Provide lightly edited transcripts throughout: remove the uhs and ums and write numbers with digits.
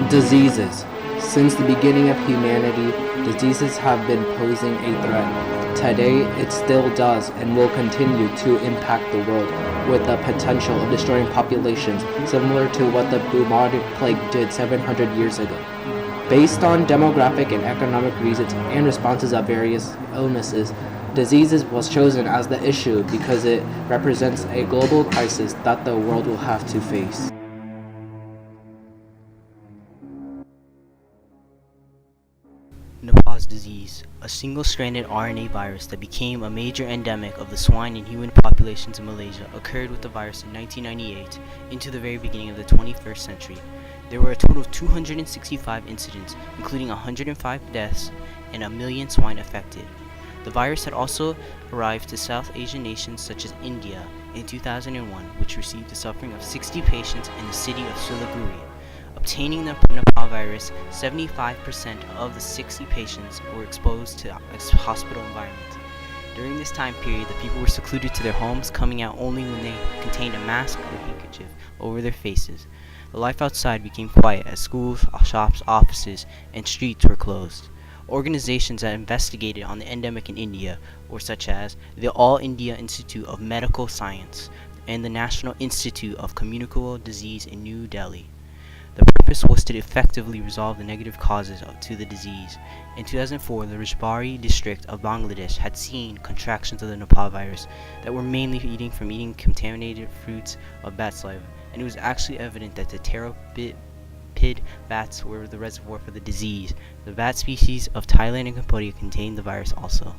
Diseases. Since the beginning of humanity, diseases have been posing a threat. Today, it still does and will continue to impact the world with the potential of destroying populations similar to what the bubonic plague did 700 years ago. Based on demographic and economic reasons and responses of various illnesses, diseases was chosen as the issue because it represents a global crisis that the world will have to face. Nipah's disease, a single-stranded RNA virus that became a major endemic of the swine and human populations in Malaysia, occurred with the virus in 1998 into the very beginning of the 21st century. There were a total of 265 incidents, including 105 deaths and 1 million swine affected. The virus had also arrived to South Asian nations such as India in 2001, which received the suffering of 60 patients in the city of Siliguri. Obtaining the Nipah virus, 75% of the 60 patients were exposed to a hospital environment. During this time period, the people were secluded to their homes, coming out only when they contained a mask or handkerchief over their faces. The life outside became quiet as schools, shops, offices, and streets were closed. Organizations that investigated on the endemic in India were such as the All India Institute of Medical Science and the National Institute of Communicable Disease in New Delhi. The purpose was to effectively resolve the negative causes to the disease. In 2004, the Rajbari district of Bangladesh had seen contractions of the Nipah virus that were mainly from eating contaminated fruits of bat saliva, and it was actually evident that the pteropid bats were the reservoir for the disease. The bat species of Thailand and Cambodia contained the virus also.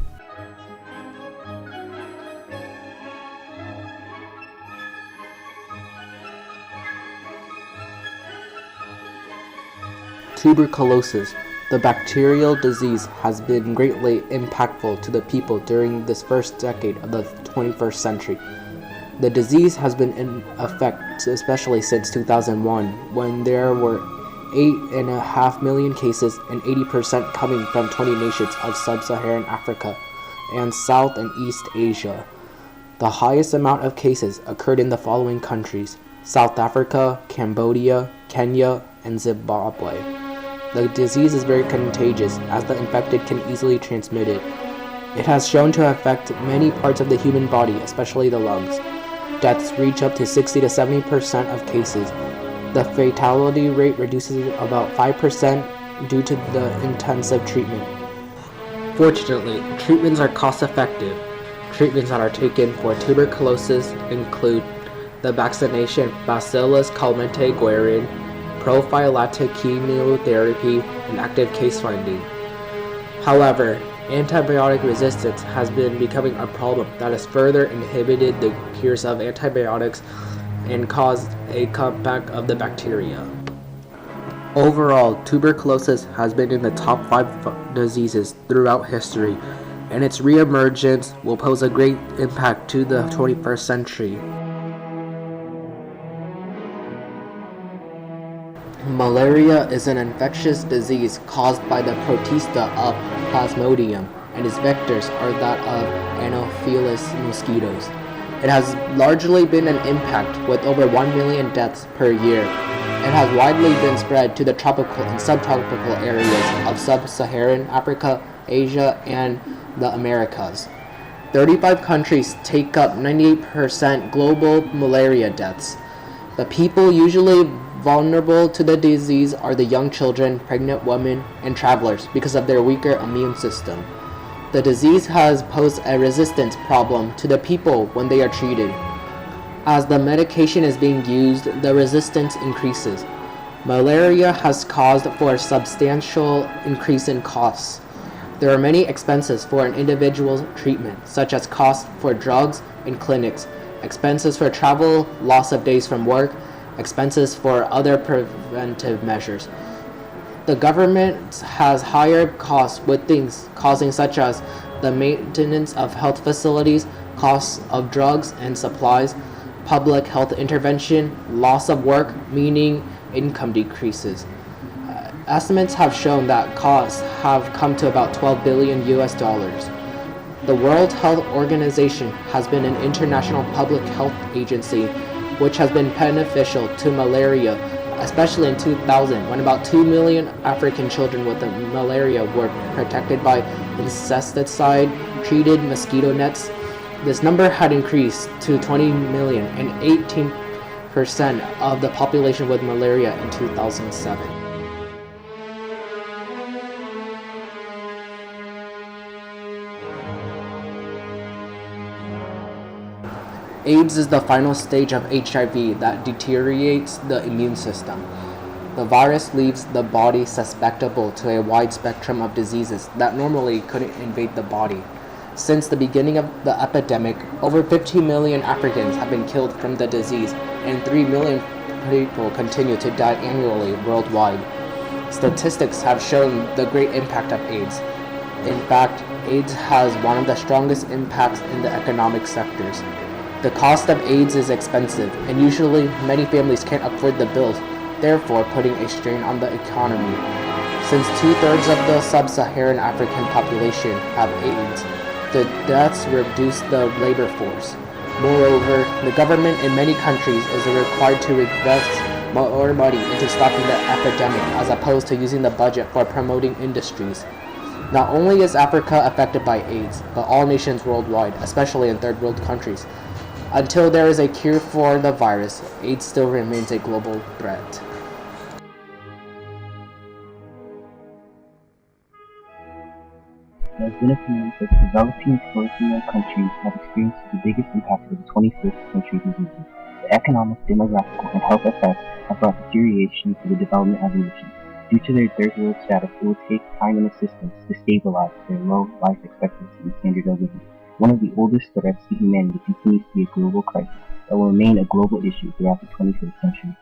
Tuberculosis. The bacterial disease has been greatly impactful to the people during this first decade of the 21st century. The disease has been in effect especially since 2001, when there were 8.5 million cases and 80% coming from 20 nations of sub-Saharan Africa and South and East Asia. The highest amount of cases occurred in the following countries: South Africa, Cambodia, Kenya, and Zimbabwe. The disease is very contagious as the infected can easily transmit it. It has shown to affect many parts of the human body, especially the lungs. Deaths reach up to 60 to 70% of cases. The fatality rate reduces about 5% due to the intensive treatment. Fortunately, treatments are cost-effective. Treatments that are taken for tuberculosis include the vaccination Bacillus calmette-guerin, prophylactic chemotherapy, and active case finding. However, antibiotic resistance has been becoming a problem that has further inhibited the cures of antibiotics and caused a comeback of the bacteria. Overall, tuberculosis has been in the top 5 diseases throughout history, and its reemergence will pose a great impact to the 21st century. Malaria is an infectious disease caused by the protista of Plasmodium, and its vectors are that of Anopheles mosquitoes. It has largely been an impact with over 1 million deaths per year. It has widely been spread to the tropical and subtropical areas of sub-Saharan Africa, Asia, and the Americas. 35 countries take up 98% global malaria deaths. The people usually vulnerable to the disease are the young children, pregnant women, and travelers because of their weaker immune system. The disease has posed a resistance problem to the people when they are treated. As the medication is being used, the resistance increases. Malaria has caused for a substantial increase in costs. There are many expenses for an individual's treatment, such as costs for drugs in clinics, expenses for travel, loss of days from work, expenses for other preventive measures. The government has higher costs with things causing such as the maintenance of health facilities, costs of drugs and supplies, public health intervention, loss of work, meaning income decreases. Estimates have shown that costs have come to about 12 billion US dollars. The World Health Organization has been an international public health agency which has been beneficial to malaria, especially in 2000 when about 2 million African children with malaria were protected by insecticide-treated mosquito nets. This number had increased to 20 million and 18% of the population with malaria in 2007. AIDS is the final stage of HIV that deteriorates the immune system. The virus leaves the body susceptible to a wide spectrum of diseases that normally couldn't invade the body. Since the beginning of the epidemic, over 15 million Africans have been killed from the disease, and 3 million people continue to die annually worldwide. Statistics have shown the great impact of AIDS. In fact, AIDS has one of the strongest impacts in the economic sectors. The cost of AIDS is expensive, and usually many families can't afford the bills, therefore putting a strain on the economy. Since 2/3 of the sub-Saharan African population have AIDS, the deaths reduce the labor force. Moreover, the government in many countries is required to invest more money into stopping the epidemic as opposed to using the budget for promoting industries. Not only is Africa affected by AIDS, but all nations worldwide, especially in third world countries. Until there is a cure for the virus, AIDS still remains a global threat. It has been estimated that developing and developing world countries have experienced the biggest impact of the 21st century diseases. The economic, demographic, and health effects have brought deterioration to the development evolution. Due to their third world status, it will take time and assistance to stabilize their low life expectancy and standard of living. One of the oldest threats to humanity continues to be a global crisis that will remain a global issue throughout the 21st century.